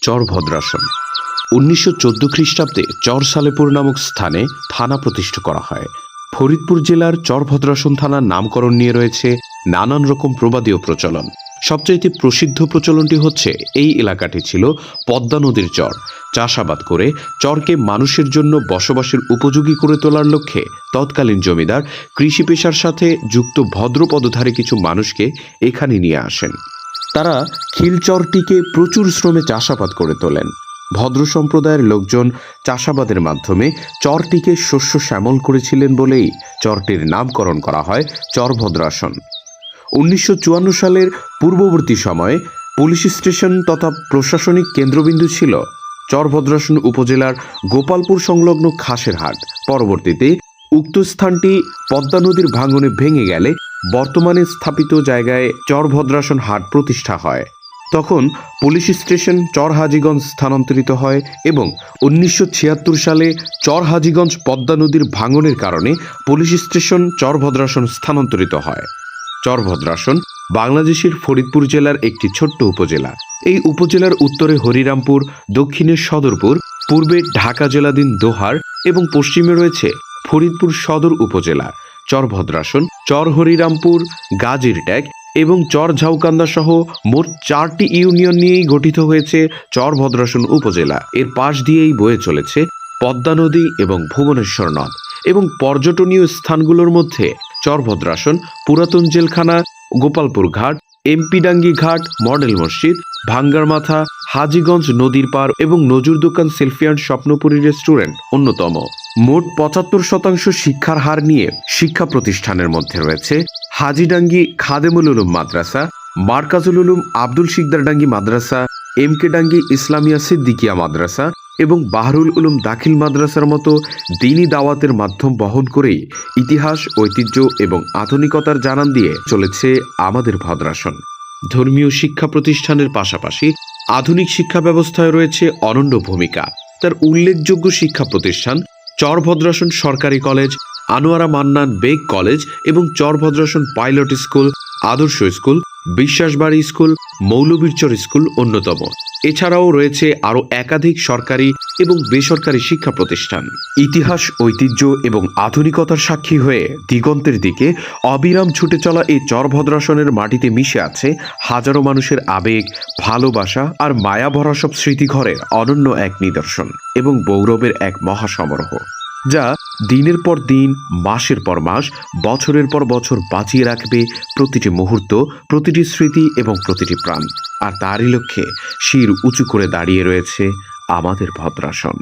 চর ভদ্রাসন ১৯১৪ খ্রিস্টাব্দে চর সালেপুর নামক স্থানে থানা প্রতিষ্ঠা করা হয়। ফরিদপুর জেলার চর ভদ্রাসন থানার নামকরণ নিয়ে রয়েছে নানান রকম প্রবাদীয় প্রচলন। সবচাইতে প্রসিদ্ধ প্রচলনটি হচ্ছে এই এলাকাটি ছিল পদ্মা নদীর চর। চাষাবাদ করে চরকে মানুষের জন্য বসবাসের উপযোগী করে তোলার লক্ষ্যে তৎকালীন জমিদার কৃষি পেশার সাথে যুক্ত ভদ্র পদধারী কিছু মানুষকে এখানে নিয়ে আসেন। তারা খিলচরটিকে প্রচুর শ্রমে চাষাবাদ করে তোলেন। ভদ্র সম্প্রদায়ের লোকজন চাষাবাদের মাধ্যমে চরটিকে শস্য শ্যামল করেছিলেন বলেই চরটির নামকরণ করা হয় চর ভদ্রাসন। ১৯৫৪ সালের পূর্ববর্তী সময়ে পুলিশ স্টেশন তথা প্রশাসনিক কেন্দ্রবিন্দু ছিল চর ভদ্রাসন উপজেলার গোপালপুর সংলগ্ন খাসের হাট। পরবর্তীতে উক্ত স্থানটি পদ্মা নদীর ভাঙনে ভেঙে গেলে বর্তমানে স্থাপিত জায়গায় চর ভদ্রাসন হাট প্রতিষ্ঠা হয়। তখন পুলিশ স্টেশন চর হাজীগঞ্জ স্থানান্তরিত হয় এবং ১৯৭৬ সালে চর হাজীগঞ্জ পদ্মা নদীর ভাঙনের কারণে পুলিশ স্টেশন চর ভদ্রাসন স্থানান্তরিত হয়। চর ভদ্রাসন বাংলাদেশের ফরিদপুর জেলার একটি ছোট্ট উপজেলা। এই উপজেলার উত্তরে হরিরামপুর, দক্ষিণে সদরপুর, পূর্বে ঢাকা জেলাধীন দোহার এবং পশ্চিমে রয়েছে ফরিদপুর সদর উপজেলা। চর ভদ্রাসন, চর হরিরামপুর, গাজীর ট্যাগ এবং চর ঝাউকান্দা সহ মোট 4টি ইউনিয়ন নিয়েই গঠিত হয়েছে চর ভদ্রাসন উপজেলা। এর পাশ দিয়েই বয়ে চলেছে পদ্মা নদী এবং ভুবনেশ্বর নদ। এবং পর্যটনীয় স্থানগুলোর মধ্যে চর ভদ্রাসন, পুরাতন জেলখানা, গোপালপুর ঘাট, এমপিডাঙ্গি ঘাট, মডেল মসজিদ, ভাঙ্গার মাথা, হাজীগঞ্জ নদীর পার এবং নজর দোকান, সেলফি অ্যান্ড স্বপ্নপুরী রেস্টুরেন্ট অন্যতম। মোট ৭৫% শিক্ষার হার নিয়ে শিক্ষা প্রতিষ্ঠানের মধ্যে রয়েছে হাজীডাঙ্গি খাদেমুল উলুম মাদ্রাসা, মার্কাজুল উলুম আব্দুল শিকদারডাঙ্গি মাদ্রাসা, এমকেডাঙ্গি ইসলামিয়া সিদ্দিকিয়া মাদ্রাসা এবং বাহরুল উলুম দাখিল মাদ্রাসার মতো দ্বীনি দাওয়াতের মাধ্যম বহন করেই ইতিহাস, ঐতিহ্য এবং আধুনিকতার জানান দিয়ে চলেছে আমাদের ভদ্রাসন। ধর্মীয় শিক্ষা প্রতিষ্ঠানের পাশাপাশি আধুনিক শিক্ষা ব্যবস্থায় রয়েছে অনন্য ভূমিকা। তার উল্লেখযোগ্য শিক্ষা প্রতিষ্ঠান চর ভদ্রাসন সরকারি কলেজ, আনোয়ারা মান্নান বেগ কলেজ এবং চর ভদ্রাসন পাইলট স্কুল, আদর্শ স্কুল, বিশ্বাসবাড়ি স্কুল, মৌলবীরচর স্কুল অন্যতম। এছাড়াও রয়েছে আরও একাধিক সরকারি এবং বেসরকারি শিক্ষা প্রতিষ্ঠান। ইতিহাস, ঐতিহ্য এবং আধুনিকতার সাক্ষী হয়ে দিগন্তের দিকে অবিরাম ছুটে চলা এই চর ভদ্রাসনের মাটিতে মিশে আছে হাজারো মানুষের আবেগ, ভালোবাসা আর মায়া ভরা সব স্মৃতিঘরের অনন্য এক নিদর্শন এবং গৌরবের এক মহাসমারোহ, যা দিনের পর দিন, মাসের পর মাস, বছরের পর বছর বাঁচিয়ে রাখবে প্রতিটি মুহূর্ত, প্রতিটি স্মৃতি এবং প্রতিটি প্রাণ। আর তারই লক্ষ্যে শির উঁচু করে দাঁড়িয়ে রয়েছে আমাদের ভদ্রাসন।